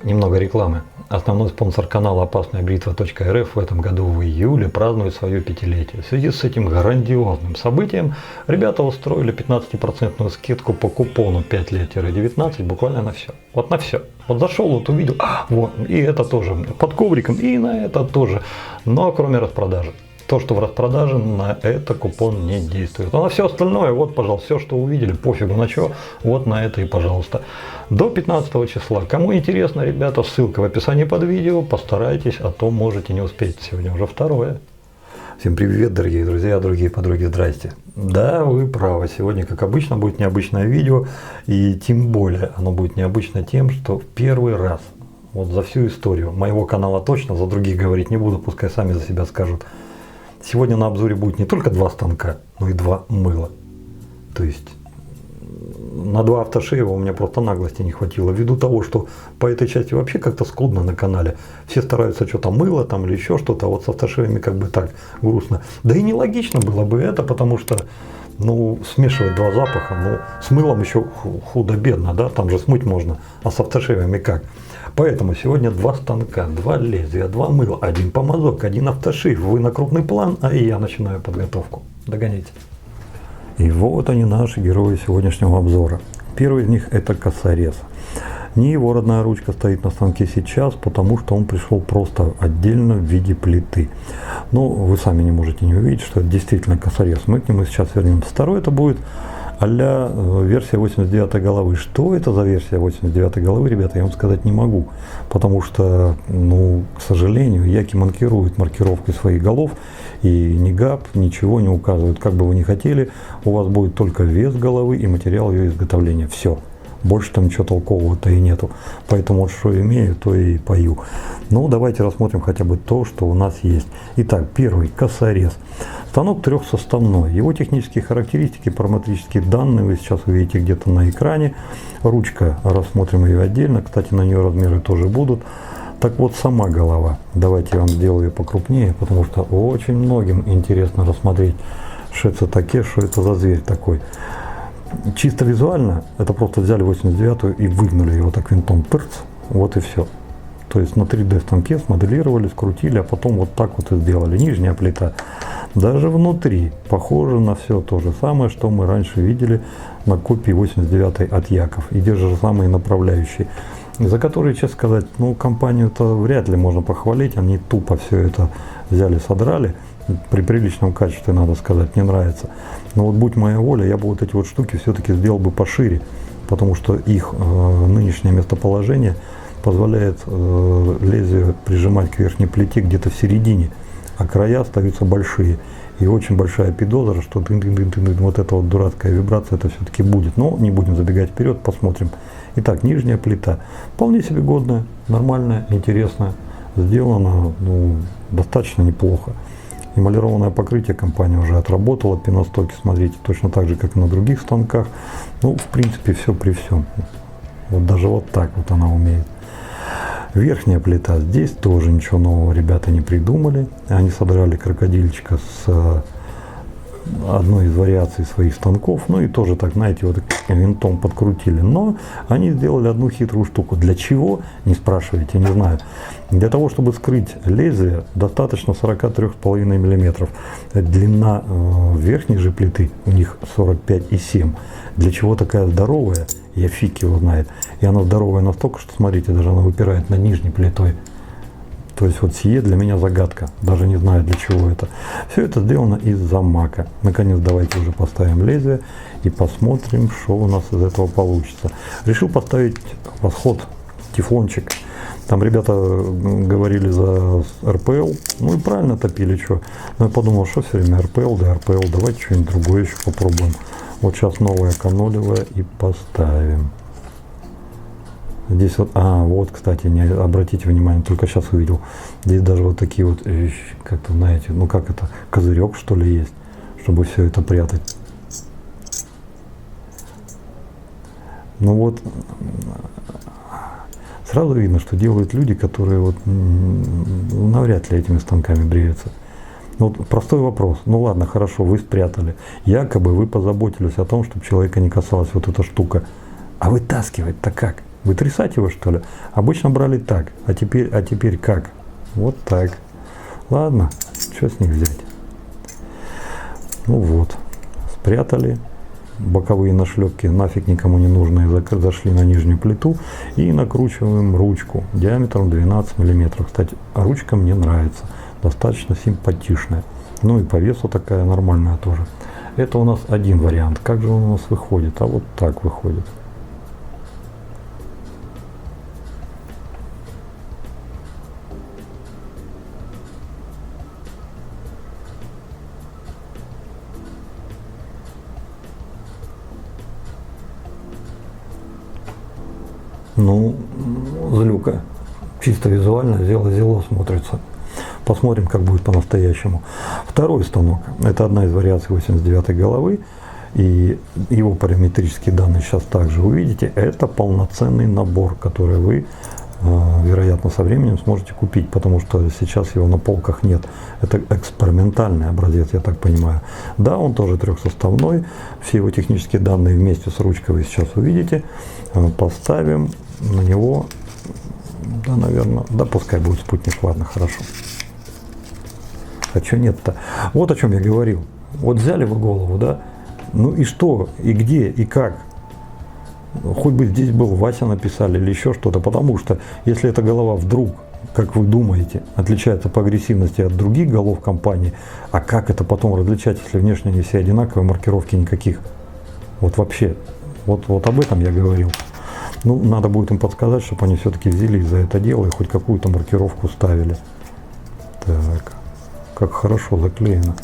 Немного рекламы. Основной спонсор канала «Опасная бритва.рф» в этом году в июле празднует свое пятилетие. В связи с этим грандиозным событием ребята устроили 15% скидку по купону 5 лет-19 буквально на все. Вот на все. Вот зашел, вот увидел, вот, и это тоже под ковриком, и на это тоже. Но кроме распродажи. То, что в распродаже, на это купон не действует. А на все остальное, вот, пожалуйста, все, что увидели, пофигу на что, вот на это и пожалуйста. До 15 числа. Кому интересно, ребята, ссылка в описании под видео. Постарайтесь, а то можете не успеть. Сегодня уже 2. Всем привет, дорогие друзья, дорогие подруги, здрасте. Да, вы правы, сегодня, как обычно, будет необычное видео. И тем более оно будет необычно тем, что в первый раз, вот за всю историю моего канала точно, за других говорить не буду, пускай сами за себя скажут. Сегодня на обзоре будет не только 2 станка, но и 2 мыла. То есть на 2 автошеева у меня просто наглости не хватило. Ввиду того, что по этой части вообще как-то скудно на канале. Все стараются что-то мыло там или еще что-то, а вот с автошеевами как бы так грустно. Да и нелогично было бы это, потому что ну, смешивать 2 запаха, ну, с мылом еще худо-бедно, да, там же смыть можно, а с автошеевами как? Поэтому сегодня 2 станка, 2 лезвия, 2 мыла, 1 помазок, 1 автошив. Вы на крупный план, а и я начинаю подготовку. Догоняйте. И вот они, наши герои сегодняшнего обзора. Первый из них это косорез. Не его родная ручка стоит на станке сейчас, потому что он пришел просто отдельно в виде плиты. Но вы сами не можете не увидеть, что это действительно косорез. Мы к нему сейчас вернемся. Второй это будет а-ля версия 89 головы. Что это за версия 89 головы, ребята, я вам сказать не могу. Потому что, ну, к сожалению, Яки манкирует маркировкой своих голов. И ни ГАП, ничего не указывает. Как бы вы ни хотели, у вас будет только вес головы и материал ее изготовления. Все. Больше там ничего толкового-то и нету. Поэтому вот что имею, то и пою. Ну, давайте рассмотрим хотя бы то, что у нас есть. Итак, первый косорез. Станок трехсоставной. Его технические характеристики, параметрические данные вы сейчас увидите где-то на экране. Ручка, рассмотрим ее отдельно. Кстати, на нее размеры тоже будут. Так вот, сама голова. Давайте я вам сделаю ее покрупнее, потому что очень многим интересно рассмотреть, что это такое, что это за зверь такой. Чисто визуально, это просто взяли 89-ю и выгнули его так винтом, пырц, вот и все. То есть на 3D станке смоделировали, скрутили, а потом вот так вот и сделали. Нижняя плита. Даже внутри похоже на все то же самое, что мы раньше видели на копии 89-й от Яков. И те же самые направляющие, за которые, честно сказать, ну, компанию-то вряд ли можно похвалить. Они тупо все это взяли, содрали. При приличном качестве, надо сказать, мне нравится. Но вот будь моя воля, я бы вот эти вот штуки все-таки сделал бы пошире, потому что их нынешнее местоположение позволяет лезвие прижимать к верхней плите где-то в середине, а края остаются большие. И очень большая пидозра, что вот эта вот дурацкая вибрация это все-таки будет. Но не будем забегать вперед, посмотрим. Итак, нижняя плита. Вполне себе годная, нормальная, интересная. Сделана, ну, достаточно неплохо. Эмалированное покрытие компания уже отработала, пеностоки, смотрите, точно так же, как и на других станках. Ну, в принципе, все при всем. Вот даже вот так вот она умеет. Верхняя плита. Здесь тоже ничего нового ребята не придумали. Они содрали крокодильчика с одной из вариаций своих станков. Ну и тоже так, знаете, вот винтом подкрутили. Но они сделали одну хитрую штуку. Для чего? Не спрашивайте, не знаю. Для того, чтобы скрыть лезвие, достаточно 43,5 мм. Длина верхней же плиты у них 45,7. Для чего такая здоровая? Я фиг его знает. И она здоровая настолько, что, смотрите, даже она выпирает над нижней плитой. То есть вот сие для меня загадка. Даже не знаю, для чего это. Все это сделано из замака. Наконец, давайте уже поставим лезвие и посмотрим, что у нас из этого получится. Решил поставить восход, тефлончик. Там ребята говорили за РПЛ. Ну и правильно топили, что. Но я подумал, что все время РПЛ, да РПЛ. Давайте что-нибудь другое еще попробуем. Вот сейчас новое канолевое и поставим. Здесь вот, вот, кстати, не обратите внимание, только сейчас увидел. Здесь даже вот такие вот, как-то, знаете, ну как это, козырек, что ли, есть, чтобы все это прятать. Ну вот, сразу видно, что делают люди, которые вот навряд ли этими станками бреются. Ну, вот простой вопрос. Ну ладно, хорошо, вы спрятали. Якобы вы позаботились о том, чтобы человека не касалась вот эта штука. А вытаскивать-то как? Вытрясать его, что ли? Обычно брали так. А теперь как? Вот так. Ладно, что с них взять? Ну вот, спрятали. Боковые нашлепки нафиг никому не нужные, зашли на нижнюю плиту и накручиваем ручку диаметром 12 мм. Кстати, ручка мне нравится, достаточно симпатичная. Ну и по весу такая нормальная тоже. Это у нас один вариант. Как же он у нас выходит? А вот так выходит. Ну, злюка. Чисто визуально зело смотрится. Посмотрим, как будет по-настоящему. Второй станок. Это одна из вариаций 89-й головы. И его параметрические данные сейчас также увидите. Это полноценный набор, который вы, вероятно, со временем сможете купить, потому что сейчас его на полках нет. Это экспериментальный образец, я так понимаю. Да, он тоже трехсоставной. Все его технические данные вместе с ручкой вы сейчас увидите. Поставим на него, да, наверное, да, пускай будет спутник, ладно, хорошо. А что нет-то? Вот о чем я говорил. Вот взяли вы голову, да? Ну и что, и где, и как? Хоть бы здесь был Вася написали или еще что-то, потому что если эта голова вдруг, как вы думаете, отличается по агрессивности от других голов компании, а как это потом различать, если внешне они все одинаковые, маркировки никаких? Вот вообще, вот об этом я говорил. Ну, надо будет им подсказать, чтобы они все-таки взялись за это дело и хоть какую-то маркировку ставили. Так, как хорошо заклеено.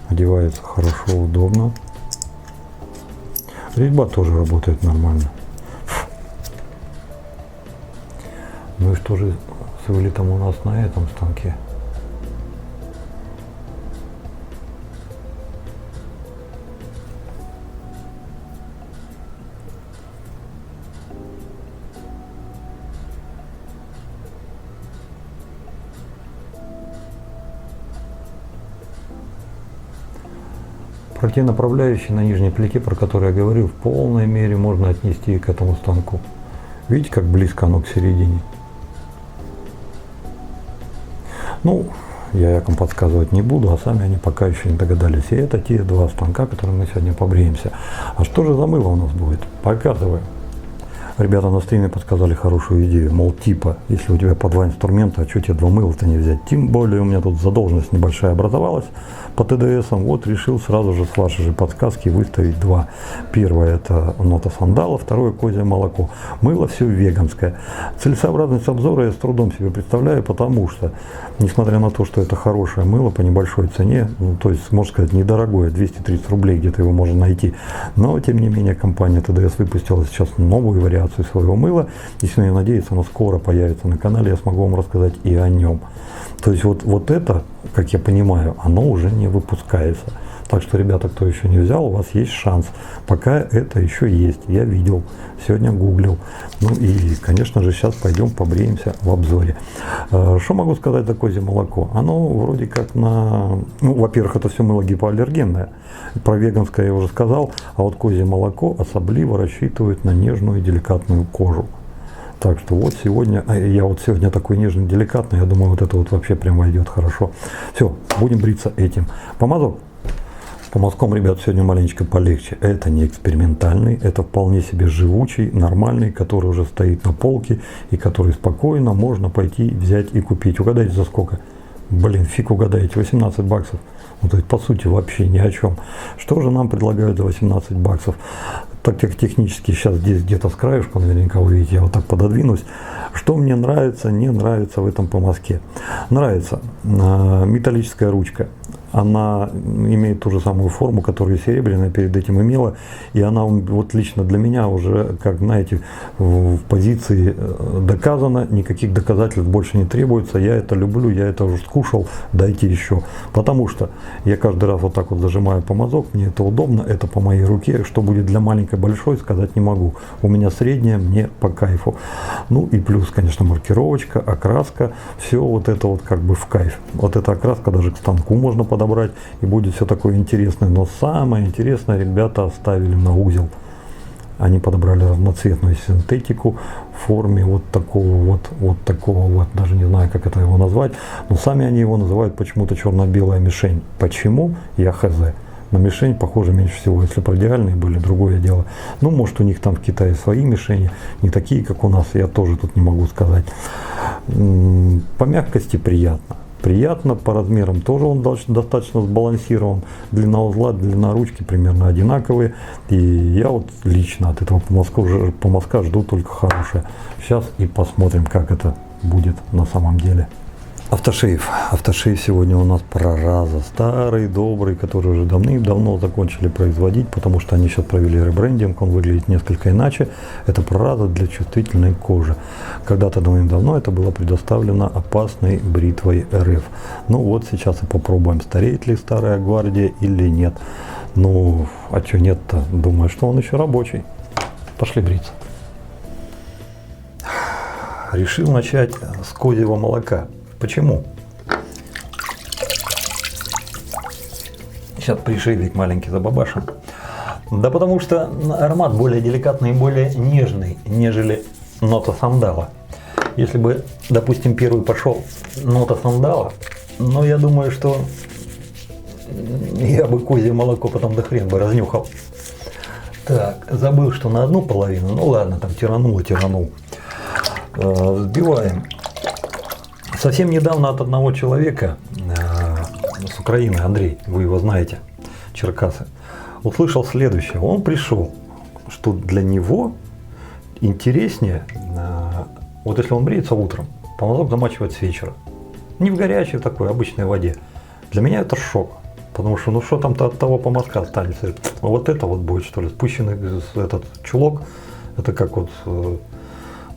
Одевается хорошо, удобно. Резьба тоже работает нормально. Ну и что же с вылетом у нас на этом станке? Про те направляющие на нижней плите, про которые я говорил, в полной мере можно отнести к этому станку. Видите, как близко оно к середине? Ну, я вам подсказывать не буду, а сами они пока еще не догадались. И это те два станка, которыми мы сегодня побреемся. А что же за мыло у нас будет? Показываю. Ребята на стриме подсказали хорошую идею, мол, типа, если у тебя по два инструмента, а что тебе два мыла-то не взять? Тем более у меня тут задолженность небольшая образовалась по ТДСам, вот решил сразу же с вашей же подсказки выставить два. Первое это нота сандала, второе козье молоко. Мыло все веганское. Целесообразность обзора я с трудом себе представляю, потому что, несмотря на то, что это хорошее мыло по небольшой цене, ну, то есть, можно сказать, недорогое, 230 рублей где-то его можно найти, но, тем не менее, компания ТДС выпустила сейчас новую вариацию своего мыла. Если я надеюсь, оно скоро появится на канале, я смогу вам рассказать и о нем. То есть вот это, как я понимаю, оно уже не выпускается. Так что, ребята, кто еще не взял, у вас есть шанс. Пока это еще есть. Я видел, сегодня гуглил. Ну и, конечно же, сейчас пойдем побреемся в обзоре. Что могу сказать за козье молоко? Оно вроде как на... Ну, во-первых, это все мыло гипоаллергенное. Про веганское я уже сказал. А вот козье молоко особливо рассчитывает на нежную и деликатную кожу. Так что вот сегодня, я вот сегодня такой нежный, деликатный, я думаю, вот это вот вообще прям войдет хорошо. Все, будем бриться этим. Помазок. По мазкам, ребят, сегодня маленечко полегче. Это не экспериментальный, это вполне себе живучий, нормальный, который уже стоит на полке и который спокойно можно пойти взять и купить. Угадайте за сколько? Блин, фиг угадаете, 18 баксов. Ну, то есть, по сути, вообще ни о чем. Что же нам предлагают за 18 баксов? Так как технически сейчас здесь где-то с краешку, наверняка вы видите, я вот так пододвинусь. Что мне нравится, не нравится в этом помазке? Нравится металлическая ручка. она имеет ту же самую форму, которую серебряная перед этим имела, и она вот лично для меня уже, как знаете, в позиции доказано, никаких доказательств больше не требуется, я это люблю, я это уже скушал, дайте еще, потому что я каждый раз вот так вот зажимаю по мазок, мне это удобно, это по моей руке, что будет для маленькой, большой, сказать не могу, у меня средняя, мне по кайфу, ну и плюс, конечно, маркировочка, окраска, все вот это вот как бы в кайф, вот эта окраска даже к станку можно подобрать, и будет все такое интересное. Но самое интересное ребята оставили на узел. Они подобрали разноцветную синтетику в форме вот такого вот, даже не знаю, как это его назвать, но сами они его называют почему-то черно-белая мишень. Почему? Я хз. На мишень похоже меньше всего. Если бы идеальные были, другое дело. Ну, может, у них там в Китае свои мишени, не такие, как у нас, я тоже тут не могу сказать. По мягкости приятно. Приятно, по размерам тоже он достаточно сбалансирован. Длина узла, длина ручки примерно одинаковые. И я вот лично от этого помазка жду только хорошее. Сейчас и посмотрим, как это будет на самом деле. Автошейв. Автошейв сегодня у нас Прораза. Старый, добрый, который уже давным-давно закончили производить, потому что они сейчас провели ребрендинг, он выглядит несколько иначе. Это Прораза для чувствительной кожи. Когда-то давным-давно это было предоставлено опасной бритвой РФ. Ну вот сейчас и попробуем, стареет ли старая гвардия или нет. Ну, а что нет-то? Думаю, что он еще рабочий. Пошли бриться. Решил начать с козьего молока. Почему? Сейчас пришибик маленький забабашим. Да потому что аромат более деликатный и более нежный, нежели нота сандала. Если бы, допустим, первый пошел нота сандала, но я думаю, что я бы козье молоко потом до хрен бы разнюхал. Так, забыл, что на одну половину, ну ладно, там тиранул. Взбиваем. Совсем недавно от одного человека с Украины, Андрей, вы его знаете, Черкасы, услышал следующее. Он пришел, что для него интереснее, вот если он бреется утром, помазок замачивать с вечера. Не в горячей такой обычной воде. Для меня это шок. Потому что, ну что там-то от того помазка останется? Вот это вот будет, что ли, спущенный этот чулок. Это как вот...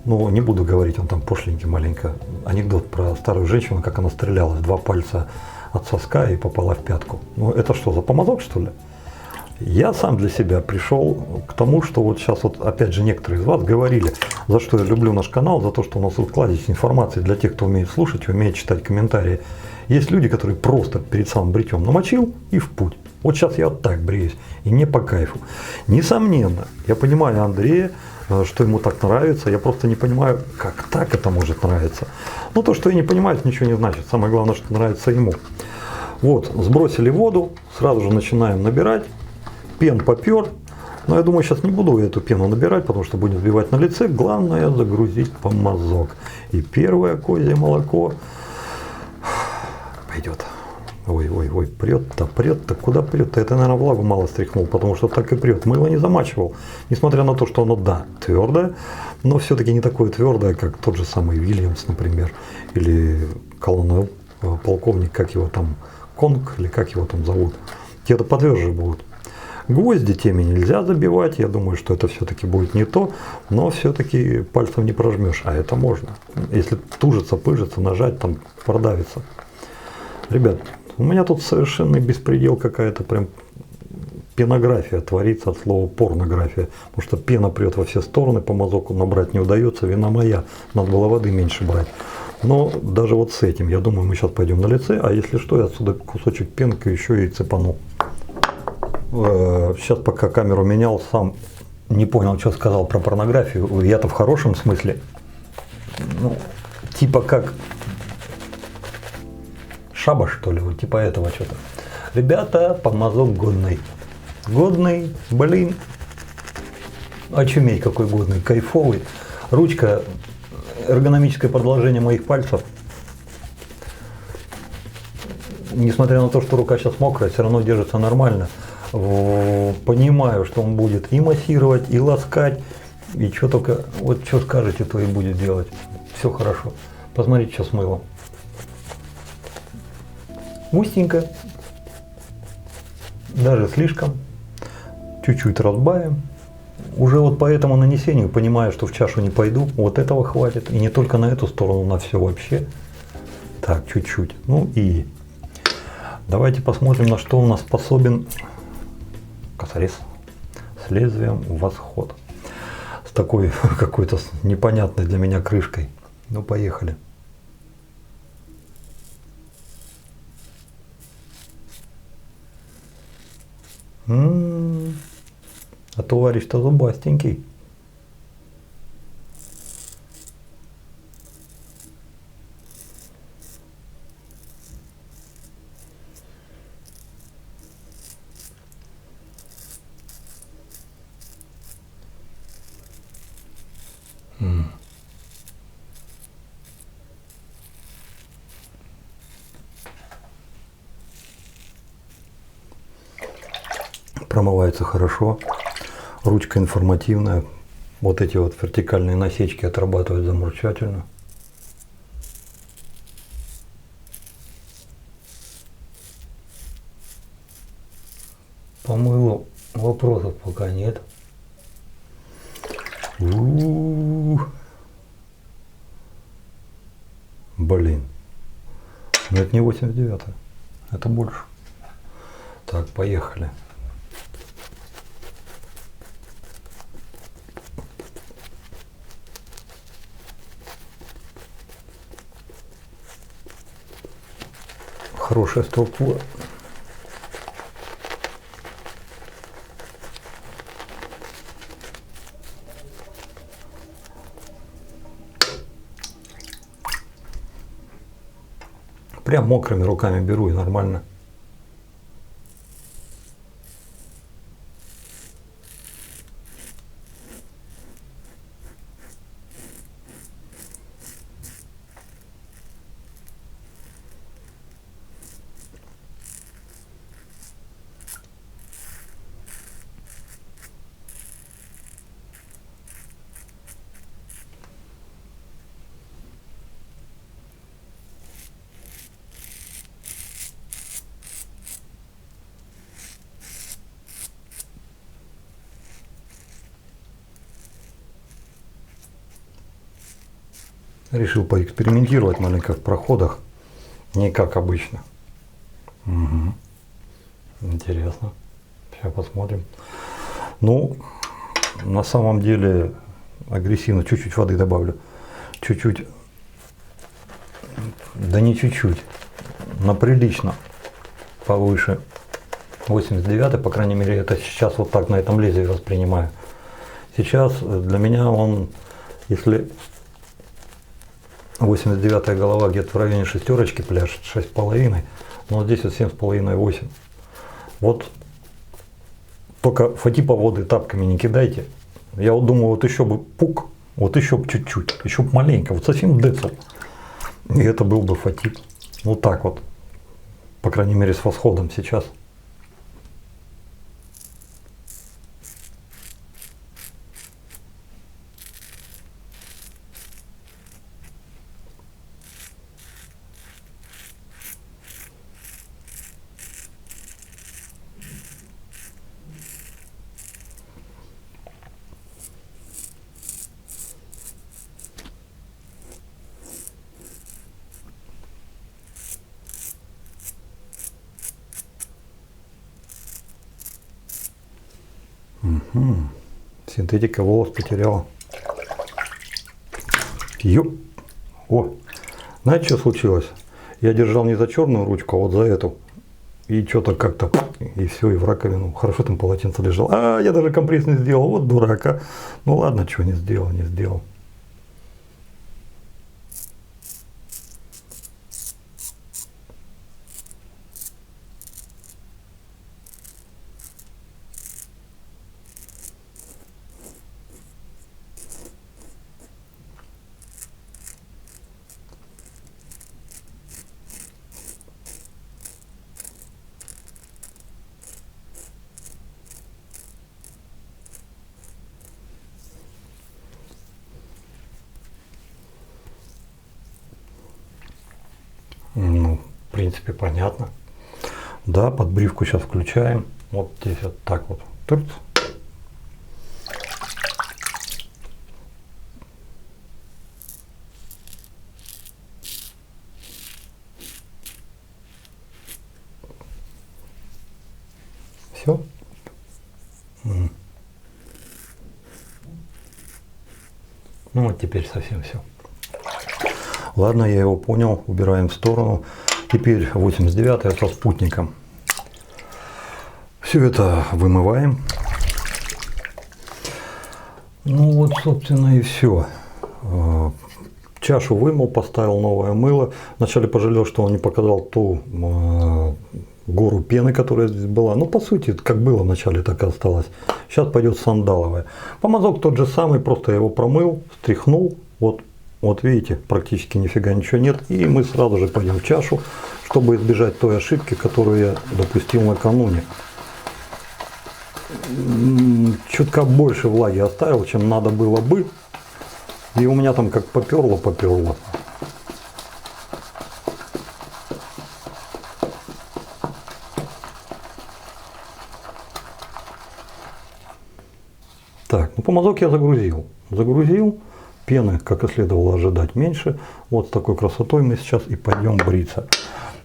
Ну, не буду говорить, он там пошленький маленько. Анекдот про старую женщину, как она стреляла в 2 пальца от соска и попала в пятку. Ну, это что, за помазок, что ли? Я сам для себя пришел к тому, что вот сейчас вот опять же некоторые из вас говорили, за что я люблю наш канал, за то, что у нас тут кладезь информации для тех, кто умеет слушать, умеет читать комментарии. Есть люди, которые просто перед самым бритьем намочил и в путь. Вот сейчас я вот так бреюсь, и не по кайфу. Несомненно, я понимаю Андрея, что ему так нравится, я просто не понимаю, как так это может нравиться. Ну, то, что я не понимаю, это ничего не значит. Самое главное, что нравится ему. Вот, сбросили воду, сразу же начинаем набирать. Пен попер. Но я думаю, сейчас не буду эту пену набирать, потому что будем взбивать на лице. Главное загрузить помазок. И первое козье молоко пойдет. Ой, прет-то, куда прет-то? Это, наверное, влагу мало стряхнул, потому что так и прет. Мыло не замачивал, несмотря на то, что оно, да, твердое, но все-таки не такое твердое, как тот же самый Вильямс, например, или колонел, полковник, как его там, Конг, или как его там зовут. Те-то потверже будут. Гвозди теми нельзя забивать, я думаю, что это все-таки будет не то, но все-таки пальцем не прожмешь, а это можно. Если тужится, пыжится, нажать, там продавится. Ребят, у меня тут совершенный беспредел, какая-то прям пенография творится от слова порнография. Потому что пена прет во все стороны, помазок набрать не удается, вина моя, надо было воды меньше брать. Но даже вот с этим, я думаю, мы сейчас пойдем на лице, а если что, я отсюда кусочек пенки еще и цепану. Сейчас пока камеру менял, сам не понял, что сказал про порнографию. Я-то в хорошем смысле. Ну, типа как... Шаба, что ли, вот типа этого что-то. Ребята, помазок годный. Годный, блин. Очуметь какой годный, кайфовый. Ручка, эргономическое продолжение моих пальцев. Несмотря на то, что рука сейчас мокрая, все равно держится нормально. Понимаю, что он будет и массировать, и ласкать. И что только, вот что скажете, то и будет делать. Все хорошо. Посмотрите, что с мылом. Густенько, даже слишком. Чуть-чуть разбавим. Уже вот по этому нанесению, понимая, что в чашу не пойду, вот этого хватит. И не только на эту сторону, на все вообще. Так, чуть-чуть. Ну и давайте посмотрим, на что у нас способен косорез с лезвием восход. С такой какой-то непонятной для меня крышкой. Ну, поехали. А товарищ-то зубастенький. Промывается хорошо, ручка информативная, вот эти вот вертикальные насечки отрабатывают замечательно. По мылу вопросов пока нет. Блин, но это не 89, это больше. Так, поехали. Хорошая структура. Прям мокрыми руками беру и нормально. Решил поэкспериментировать маленько в проходах, не как обычно. Угу. Интересно. Сейчас посмотрим. Ну, на самом деле агрессивно. Чуть-чуть воды добавлю. Чуть-чуть. Да не чуть-чуть. На прилично повыше 89, по крайней мере, это сейчас вот так на этом лезвии воспринимаю. Сейчас для меня он, если 89-я голова где-то в районе шестерочки пляшет, 6,5, но здесь вот 7,5-8. Вот только фатипа воды тапками не кидайте. Я вот думаю, вот еще бы пук, вот еще бы чуть-чуть, еще бы маленько, вот совсем децл. И это был бы фатип. Вот так вот, по крайней мере, с восходом сейчас. Угу. Синтетика волос потеряла. Ёп. О, знаете, что случилось? Я держал не за черную ручку, а вот за эту. И что-то как-то, и все, и в раковину. Хорошо там полотенце лежало. А, я даже компресс не сделал, вот дурака. Ну ладно, что не сделал, не сделал. Ну, в принципе, понятно. Да, подбривку сейчас включаем. Вот здесь вот так вот. Тырц. Все. Ну вот теперь совсем все. Ладно, я его понял, убираем в сторону. Теперь 89-я со спутником. Все это вымываем. Ну вот, собственно, и все. Чашу вымыл, поставил новое мыло. Вначале пожалел, что он не показал ту гору пены, которая здесь была. Ну, по сути, как было вначале, так и осталось. Сейчас пойдет сандаловая. Помазок тот же самый, просто я его промыл, стряхнул. Вот видите, практически нифига ничего нет. И мы сразу же пойдем в чашу, чтобы избежать той ошибки, которую я допустил накануне. Чутка больше влаги оставил, чем надо было бы. И у меня там как поперло. Так, ну помазок я загрузил. Пены, как и следовало ожидать, меньше. Вот с такой красотой мы сейчас и пойдем бриться.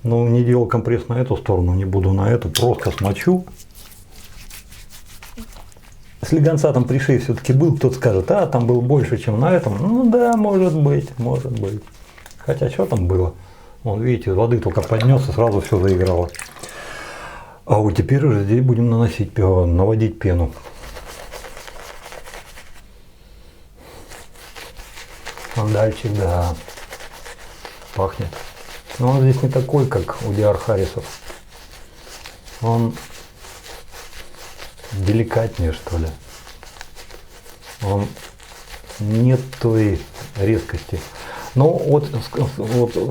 Но не делал компресс на эту сторону, не буду на эту, просто смочу. Слегонца там при шее все-таки был, кто-то скажет, а там был больше, чем на этом. Ну да, может быть. Хотя что там было? Вон, видите, воды только поднес и сразу все заиграло. А вот теперь уже здесь будем наводить пену. Сандальчик, да, пахнет. Но он здесь не такой, как у Диар Харрисов. Он деликатнее, что ли. Он нет той резкости. Но вот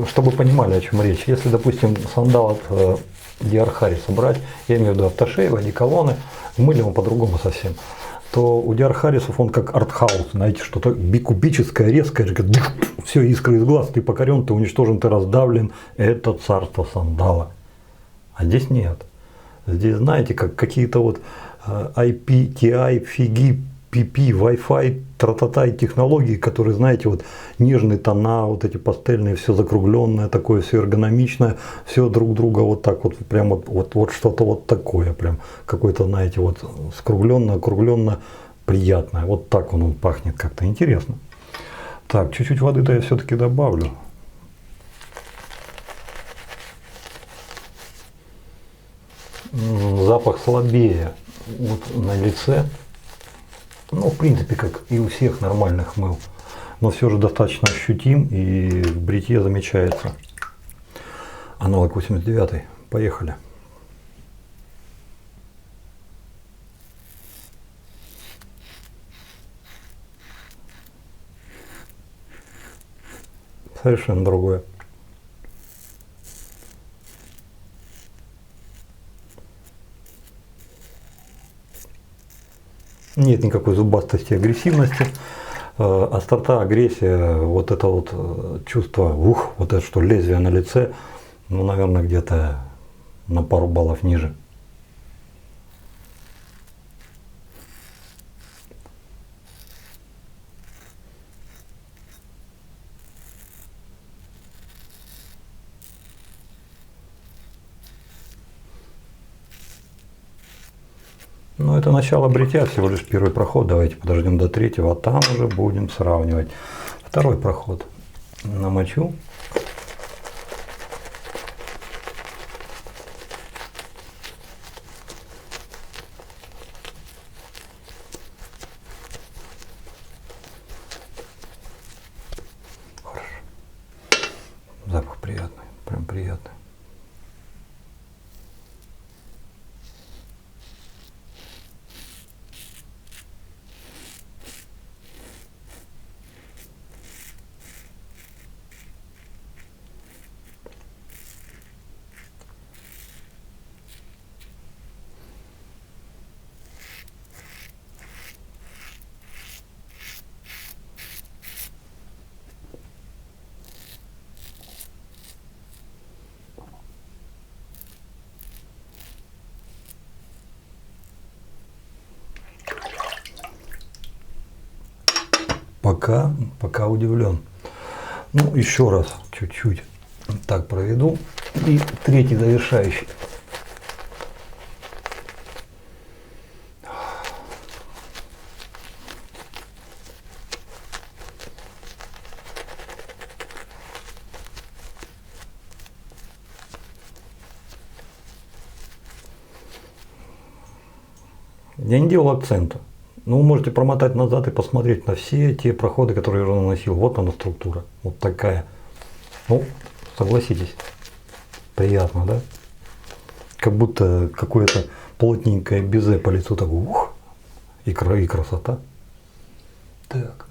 чтобы понимали, о чем речь. Если, допустим, сандал от Диар Харриса брать, я имею в виду автошейв, одеколоны, мыли его по-другому совсем, то у Диар Харрисов он как артхаус, знаете, что-то бикубическое, резкое, все, искры из глаз, ты покорен, ты уничтожен, ты раздавлен, это царство сандала. А здесь нет. Здесь, знаете, как какие-то вот IP, TI, фиги, PP, Wi-Fi, тра-та-та и технологии, которые, знаете, вот нежные тона, вот эти пастельные, все закругленное, такое все эргономичное, все друг друга вот так вот, прям вот что-то вот такое, прям какое-то, знаете, вот скругленно, округленно, приятное. Вот так он пахнет как-то интересно. Так, чуть-чуть воды-то я все-таки добавлю. Запах слабее вот на лице. Ну, в принципе, как и у всех нормальных мыл. Но все же достаточно ощутим и в бритье замечается. Аналог 89. Поехали. Совершенно другое. Нет никакой зубастости, агрессивности. Острота, агрессия, вот это вот чувство, вот это что лезвие на лице, ну, наверное, где-то на пару баллов ниже. Ну, это начало бритья, всего лишь первый проход. Давайте подождем до третьего, а там уже будем сравнивать. Второй проход. Намочу. Хорошо. Запах приятный, прям приятный. пока удивлен. Ну, еще раз чуть-чуть так проведу. И третий завершающий. Я не делал акцента. Но вы можете промотать назад и посмотреть на все те проходы, которые я уже наносил. Вот она структура. Вот такая. Ну, согласитесь. Приятно, да? Как будто какое-то плотненькое безе по лицу. Так, ух, и красота. Так.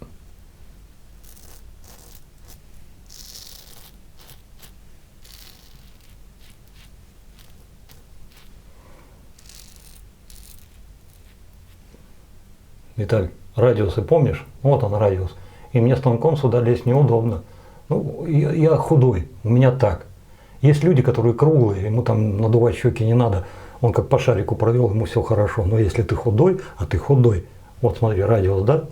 Итак, радиусы помнишь? Вот он радиус. И мне станком сюда лезть неудобно. Ну, я худой, у меня так. Есть люди, которые круглые, ему там надувать щеки не надо. Он как по шарику провел, ему все хорошо. Но если ты худой, а ты худой, вот смотри, радиус, да?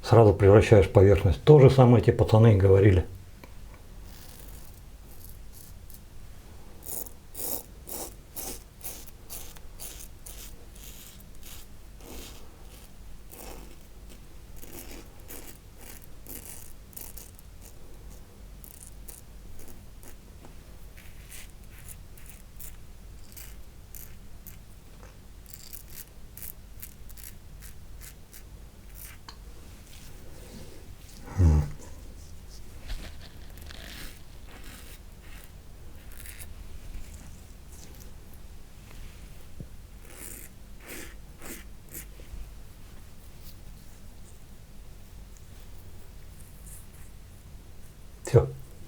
Сразу превращаешь поверхность. То же самое эти пацаны и говорили.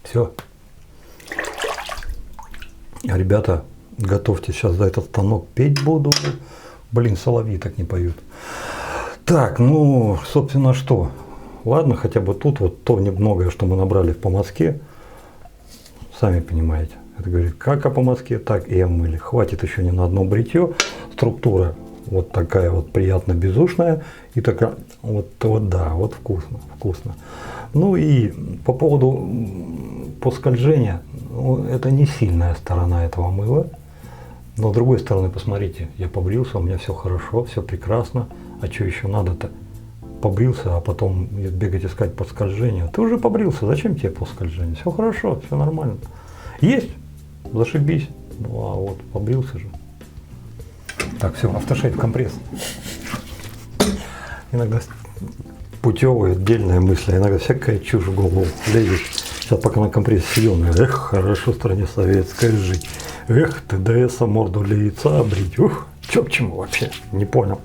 Все. Ребята, готовьте, сейчас за этот станок петь буду. Блин, соловьи так не поют. Так, ну, собственно, что? Ладно, хотя бы тут вот то немногое, что мы набрали в помазке. Сами понимаете. Это говорит, как о помазке, так и о мыле. Хватит еще не на одно бритье. Структура вот такая вот приятно безушная. И такая, вот да, вот вкусно. Ну и по поводу поскольжения, ну, это не сильная сторона этого мыла. Но с другой стороны, посмотрите, я побрился, у меня все хорошо, все прекрасно. А что еще надо-то? Побрился, а потом бегать искать поскольжение. Ты уже побрился, зачем тебе поскольжение? Все хорошо, все нормально. Есть, зашибись. Ну а вот побрился же. Так, все, автошейп компресс. Иногда путевые, отдельные мысли, иногда всякая чушь в голову лезет. Сейчас пока на компрессе сидел, эх, хорошо в стране советской жить. Эх, ТДС, морду для яйца обрить. Ух, чё к чему вообще? Не понял.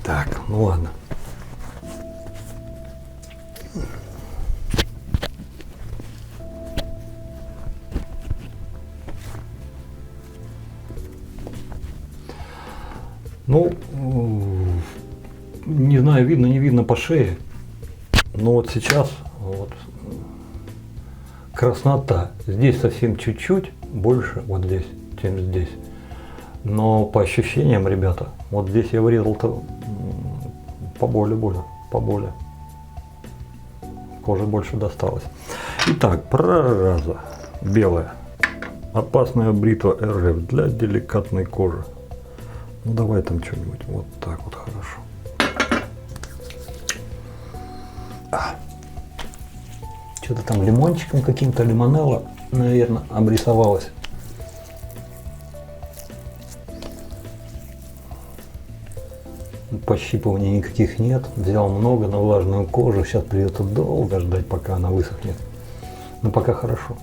Так, ну ладно. Ну, не знаю, видно, не видно по шее. Но вот сейчас вот краснота. Здесь совсем чуть-чуть больше, вот здесь, чем здесь. Но по ощущениям, ребята, вот здесь я вырезал-то поболее. Кожи больше досталось. Итак, прораза белая. Опасная бритва РФ для деликатной кожи. Ну давай там что-нибудь. Вот так вот хорошо. Что-то там лимончиком каким-то, лимонелло, наверное, обрисовалось. Пощипываний никаких нет. Взял много на влажную кожу. Сейчас придется долго ждать, пока она высохнет. Но пока хорошо.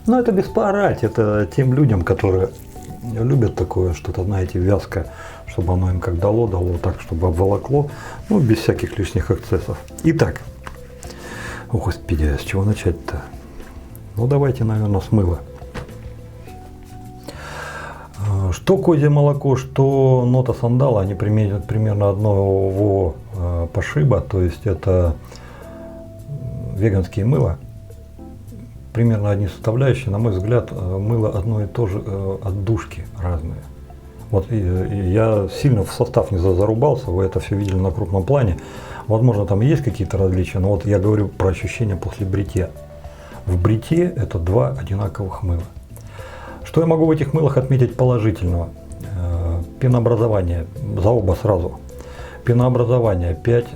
Но это без поорать. Это тем людям, которые любят такое что-то, знаете, вязкое, чтобы оно им как дало так, чтобы обволокло. Ну, без всяких лишних эксцессов. Итак. О, Господи, а с чего начать-то? Ну, давайте, наверное, с мыла. Что козье молоко, что нота сандала, они примерно одного пошиба, то есть это веганские мыла. Примерно одни составляющие, на мой взгляд, мыло одно и то же, отдушки разные. Вот и я сильно в состав не зарубался, вы это все видели на крупном плане. Возможно, там есть какие-то различия, но вот я говорю про ощущения после бритья. В бритье это два одинаковых мыла. Что я могу в этих мылах отметить положительного? Пенообразование за оба сразу. Пенообразование 5,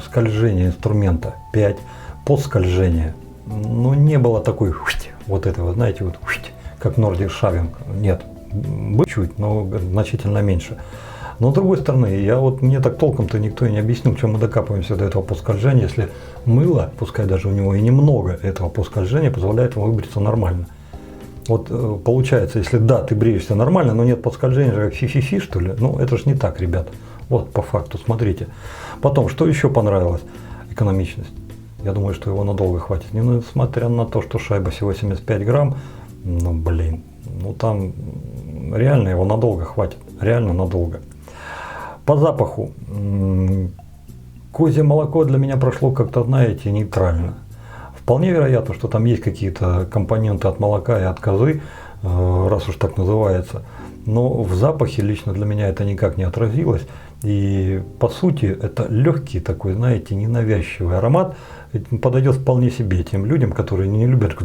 скольжение инструмента 5, подскольжение. Ну, не было такой вот этого, знаете, вот как Nordic Shaving. Нет, было чуть, но значительно меньше. Но с другой стороны, мне так толком-то никто и не объяснил, чем мы докапываемся до этого подскольжения, если мыло, пускай даже у него и немного этого подскольжения, позволяет ему выбриться нормально. Вот получается, если да, ты бреешься нормально, но нет подскольжения, как фи-фи-фи, что ли, ну это же не так, ребят. Вот по факту, смотрите. Потом, что еще понравилось? Экономичность. Я думаю, что его надолго хватит. Несмотря на то, что шайба всего 75 грамм, ну блин, ну там реально его надолго хватит, реально надолго. По запаху. Козье молоко для меня прошло как-то, знаете, нейтрально. Вполне вероятно, что там есть какие-то компоненты от молока и от козы, раз уж так называется. Но в запахе лично для меня это никак не отразилось. И по сути это легкий такой, знаете, ненавязчивый аромат. Подойдет вполне себе тем людям, которые не любят.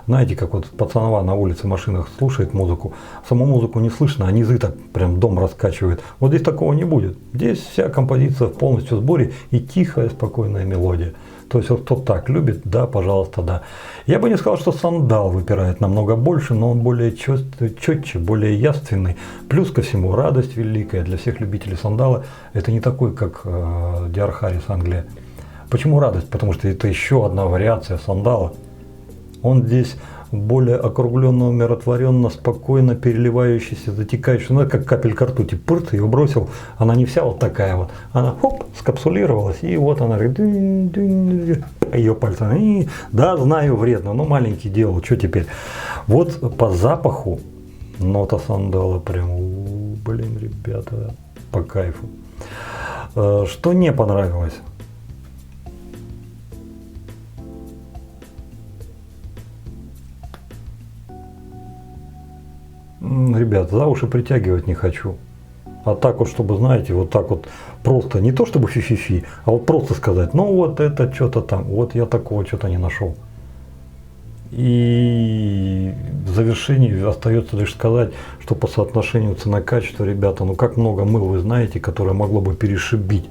Знаете, как вот пацанова на улице в машинах слушает музыку, саму музыку не слышно, а низы так прям дом раскачивает. Вот здесь такого не будет. Здесь вся композиция полностью в сборе и тихая, спокойная мелодия. То есть вот кто так любит, да, пожалуйста, да. Я бы не сказал, что сандал выпирает намного больше, но он более четче, более явственный. Плюс ко всему радость великая для всех любителей сандала. Это не такой, как Диар Харрис Англия. Почему радость? Потому что это еще одна вариация сандала. Он здесь более округленно, умиротворенно, спокойно переливающийся, затекающий, ну как капелька ртути, пырт, ее бросил, она не вся вот такая вот, она хоп, скапсулировалась, и вот она говорит, ее пальцы, да, знаю, вредно, но маленький делал, что теперь. Вот по запаху нота сандала прям, блин, ребята, по кайфу. Что не понравилось? Ребят, за уши притягивать не хочу. А так вот, чтобы, знаете, вот так вот просто, не то чтобы фи-фи-фи, а вот просто сказать, ну вот это что-то там, вот я такого что-то не нашел. И в завершении остается лишь сказать, что по соотношению цена-качество, ребята, ну как много мыл вы знаете, которое могло бы перешибить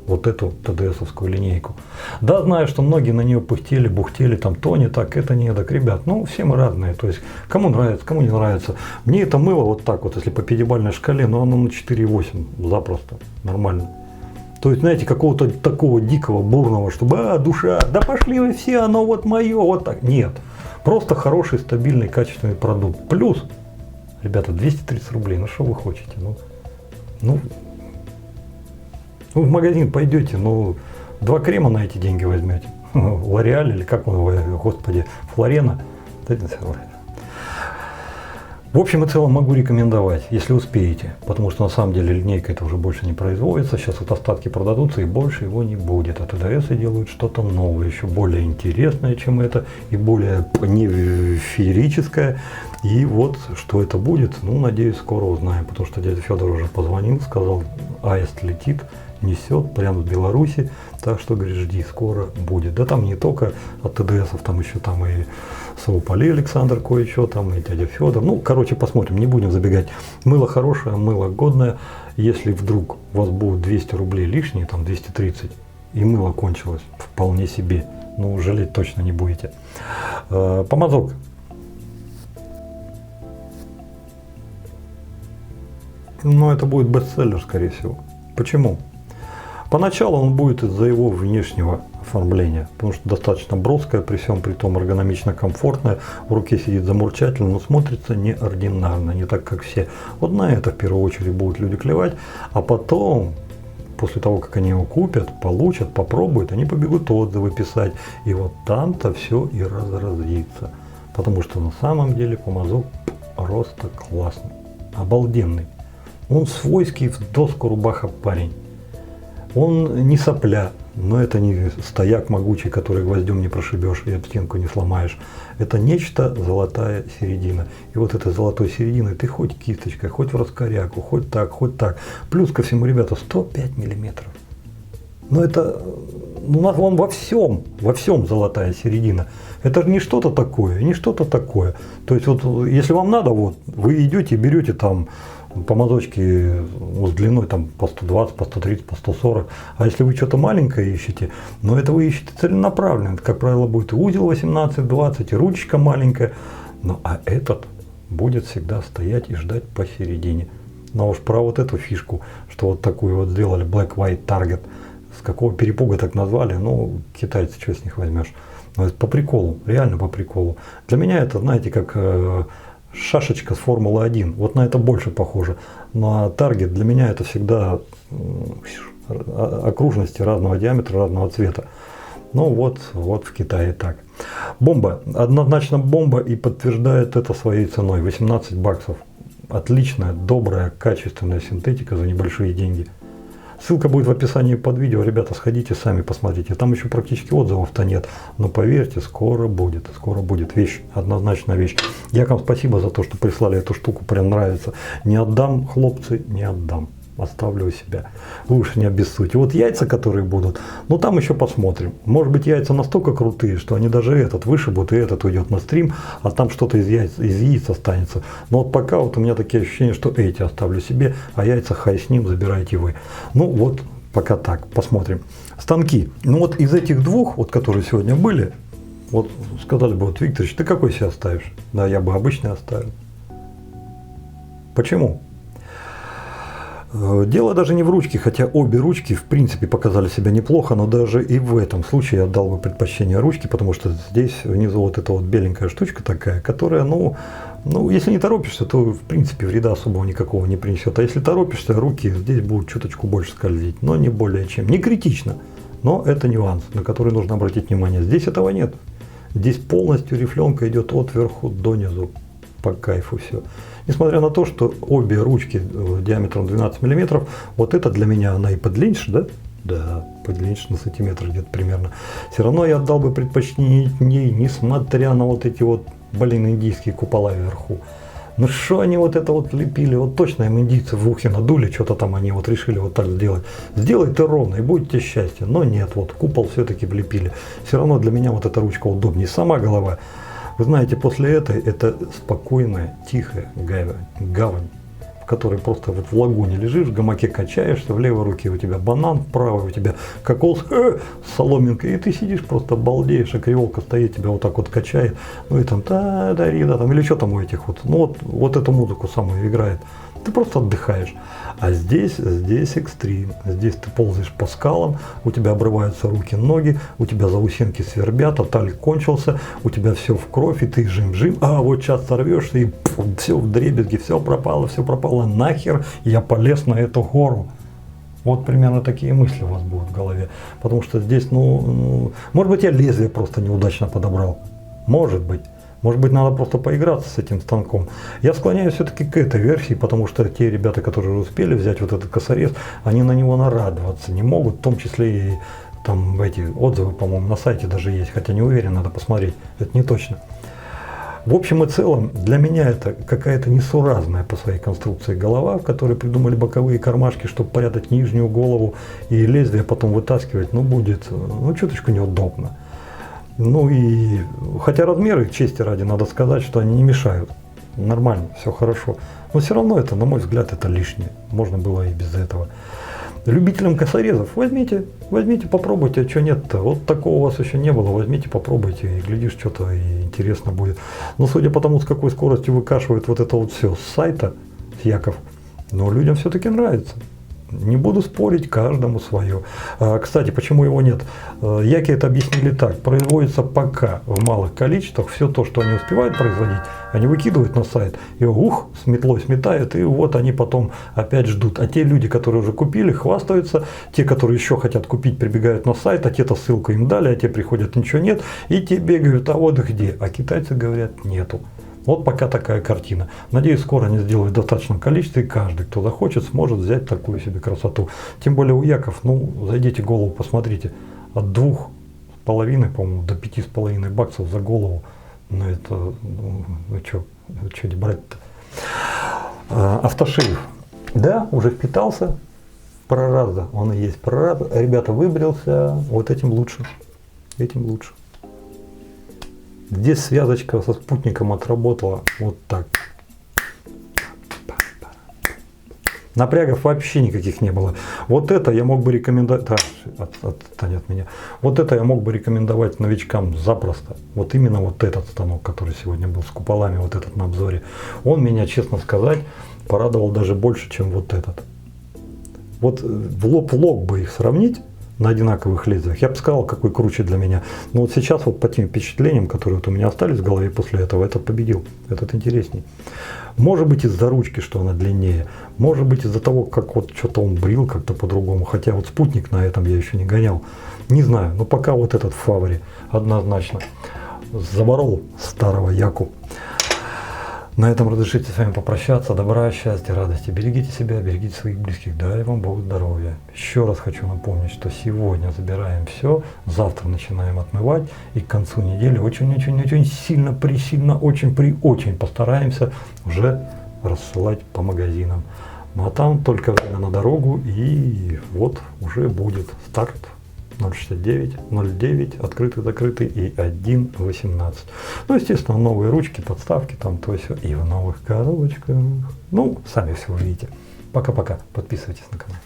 вот эту ТДСовскую линейку. Да, знаю, что многие на нее пыхтели, бухтели, там то не так, это не так, ребят, ну все мы разные, то есть кому нравится, кому не нравится. Мне это мыло вот так вот, если по пятибалльной шкале, но оно на 4,8 запросто, нормально. То есть, знаете, какого-то такого дикого, бурного, чтобы, душа, да пошли вы все, оно вот мое, вот так. Нет, просто хороший, стабильный, качественный продукт. Плюс, ребята, 230 рублей, ну что вы хотите, ну, в магазин пойдете, ну, 2 крема на эти деньги возьмете. Лореаль или как он, господи, Флорена. В общем и целом могу рекомендовать, если успеете, потому что на самом деле линейка это уже больше не производится, сейчас вот остатки продадутся и больше его не будет, а ТДС делают что-то новое, еще более интересное, чем это, и более не феерическое, и вот что это будет, ну надеюсь скоро узнаем, потому что дядя Федор уже позвонил, сказал, аист летит, несет прямо с Беларуси, так что, говорит, жди, скоро будет. Да там не только от ТДСов, там еще там и Сауполи Александр кое-что, там и дядя Федор. Ну, короче, посмотрим, не будем забегать. Мыло хорошее, мыло годное. Если вдруг у вас будут 200 рублей лишние, там 230, и мыло кончилось, вполне себе, ну, жалеть точно не будете. Помазок. Ну, это будет бестселлер, скорее всего. Почему? Поначалу он будет из-за его внешнего оформления, потому что достаточно броское, при всем при том эргономично комфортное, в руке сидит замурчательно, но смотрится неординарно, не так как все. Вот на это в первую очередь будут люди клевать, а потом, после того как они его купят, получат, попробуют, они побегут отзывы писать, и вот там-то все и разразится, потому что на самом деле помазок просто классный, обалденный. Он свойский в доску рубаха парень. Он не сопля, но это не стояк могучий, который гвоздем не прошибешь и об стенку не сломаешь. Это нечто золотая середина. И вот этой золотой серединой ты хоть кисточкой, хоть в раскоряку, хоть так, хоть так. Плюс ко всему, ребята, 105 миллиметров. Но это, у нас вон во всем золотая середина. Это же не что-то такое, не что-то такое. То есть вот, если вам надо, вот, вы идете и берете там по мазочке с длиной там по 120, по 130, по 140. А если вы что-то маленькое ищете, но это вы ищете целенаправленно. Это, как правило, будет и узел 18-20, и ручечка маленькая. Ну а этот будет всегда стоять и ждать посередине. Но уж про вот эту фишку, что вот такую вот сделали Black White Target, с какого перепуга так назвали, ну, китайцы, что с них возьмешь. Но это по приколу, реально по приколу. Для меня это, знаете, как шашечка с Формулы-1. Вот на это больше похоже. На Target для меня это всегда окружности разного диаметра, разного цвета. Ну вот в Китае так. Бомба. Однозначно бомба, и подтверждает это своей ценой. 18 баксов. Отличная, добрая, качественная синтетика за небольшие деньги. Ссылка будет в описании под видео. Ребята, сходите сами посмотрите. Там еще практически отзывов-то нет. Но поверьте, скоро будет. Скоро будет. Вещь, однозначно вещь. Я вам спасибо за то, что прислали эту штуку. Прям нравится. Не отдам, хлопцы, не отдам. Оставлю у себя. Вы уж не обессудьте. Вот яйца, которые будут, ну там еще посмотрим. Может быть, яйца настолько крутые, что они даже этот вышибут, и этот уйдет на стрим, а там что-то из яиц останется. Но вот пока вот у меня такие ощущения, что эти оставлю себе, а яйца хай с ним, забирайте вы. Ну вот, пока так, посмотрим. Станки. Ну вот из этих двух, вот которые сегодня были, вот сказали бы, вот, Викторович, ты какой себе оставишь? Да, я бы обычный оставил. Почему? Дело даже не в ручке, хотя обе ручки в принципе показали себя неплохо, но даже и в этом случае я отдал бы предпочтение ручке, потому что здесь внизу вот эта вот беленькая штучка такая, которая, ну если не торопишься, то в принципе вреда особого никакого не принесет. А если торопишься, руки здесь будут чуточку больше скользить, но не более чем. Не критично, но это нюанс, на который нужно обратить внимание. Здесь этого нет. Здесь полностью рифленка идет от верху до низу. По кайфу все. Несмотря на то, что обе ручки диаметром 12 мм, вот это для меня она и подлиннее, да? Да, подлиннее на сантиметр где-то примерно. Все равно я отдал бы предпочтение ней, несмотря на вот эти вот, индийские купола вверху. Ну что они вот это вот лепили? Вот точно им индийцы в ухе надули, что-то там они вот решили вот так сделать. Сделай ты ровно, и будет тебе счастье. Но нет, вот купол все-таки влепили. Все равно для меня вот эта ручка удобнее. Сама голова. Вы знаете, после этой это спокойная, тихая гавань, в которой просто вот в лагуне лежишь, в гамаке качаешься, в левой руке у тебя банан, в правой у тебя кокос с соломинкой, и ты сидишь просто балдеешь, а криволка стоит, тебя вот так вот качает, ну и там та-да-ри-да, там, или что там у этих вот, ну вот эту музыку самую играет. Ты просто отдыхаешь. А здесь экстрим. Здесь ты ползаешь по скалам, у тебя обрываются руки, ноги, у тебя заусенки свербят, а талик кончился, у тебя все в кровь, и ты жим-жим, а вот сейчас сорвешься, и все вдребезги, все пропало нахер, я полез на эту гору. Вот примерно такие мысли у вас будут в голове. Потому что здесь, может быть, я лезвие просто неудачно подобрал. Может быть, надо просто поиграться с этим станком. Я склоняюсь все-таки к этой версии, потому что те ребята, которые успели взять вот этот косорез, они на него нарадоваться не могут, в том числе и там эти отзывы, по-моему, на сайте даже есть, хотя не уверен, надо посмотреть, это не точно. В общем и целом, для меня это какая-то несуразная по своей конструкции голова, в которой придумали боковые кармашки, чтобы прятать нижнюю голову, и лезвие потом вытаскивать, будет, чуточку неудобно. И хотя размеры, чести ради, надо сказать, что они не мешают. Нормально, все хорошо. Но все равно это, на мой взгляд, это лишнее. Можно было и без этого. Любителям косорезов возьмите, попробуйте, а что нет-то. Вот такого у вас еще не было, возьмите, попробуйте, и глядишь, что-то и интересно будет. Но судя по тому, с какой скоростью выкашивают вот это вот все с сайта, с Яков, людям все-таки нравится. Не буду спорить, каждому свое. Кстати, почему его нет? Яки это объяснили так. Производится пока в малых количествах. Все то, что они успевают производить, они выкидывают на сайт. И с метлой сметают. И вот они потом опять ждут. А те люди, которые уже купили, хвастаются. Те, которые еще хотят купить, прибегают на сайт. А те-то ссылку им дали, а те приходят, ничего нет. И те бегают, а вот где? А китайцы говорят, нету. Вот пока такая картина. Надеюсь, скоро они сделают в достаточном количестве, и каждый, кто захочет, сможет взять такую себе красоту. Тем более у Яков, ну, зайдите в голову, посмотрите, от 2,5, по-моему, до 5,5 баксов за голову. Ну это, ну что брать-то? Автошейв. Да, уже впитался. Прораза, он и есть прораза. Ребята, выбрился, вот этим лучше. Этим лучше. Здесь связочка со спутником отработала вот так. Напрягов вообще никаких не было. Вот это я мог бы рекомендовать. Отстань от меня. Вот это я мог бы рекомендовать новичкам запросто. Вот именно вот этот станок, который сегодня был с куполами, вот этот на обзоре. Он меня, честно сказать, порадовал даже больше, чем вот этот. Вот в лоб бы их сравнить на одинаковых лезвиях, я бы сказал, какой круче для меня. Но вот сейчас вот по тем впечатлениям, которые вот у меня остались в голове после этого, этот победил, этот интересней. Может быть из-за ручки, что она длиннее, может быть из-за того, как вот что-то он брил как-то по-другому, хотя вот спутник на этом я еще не гонял. Не знаю, но пока вот этот в фаворе однозначно заборол старого Яку. На этом разрешите с вами попрощаться. Добра, счастья, радости. Берегите себя, берегите своих близких. Дай вам Бог здоровья. Еще раз хочу напомнить, что сегодня забираем все, завтра начинаем отмывать. И к концу недели очень-очень-очень сильно, очень постараемся уже рассылать по магазинам. Ну а там только время на дорогу, и вот уже будет старт. 069, 09, открытый-закрытый и 1.18. Ну, естественно, новые ручки, подставки, там то все. И в новых коробочках. Ну, сами все увидите. Пока-пока. Подписывайтесь на канал.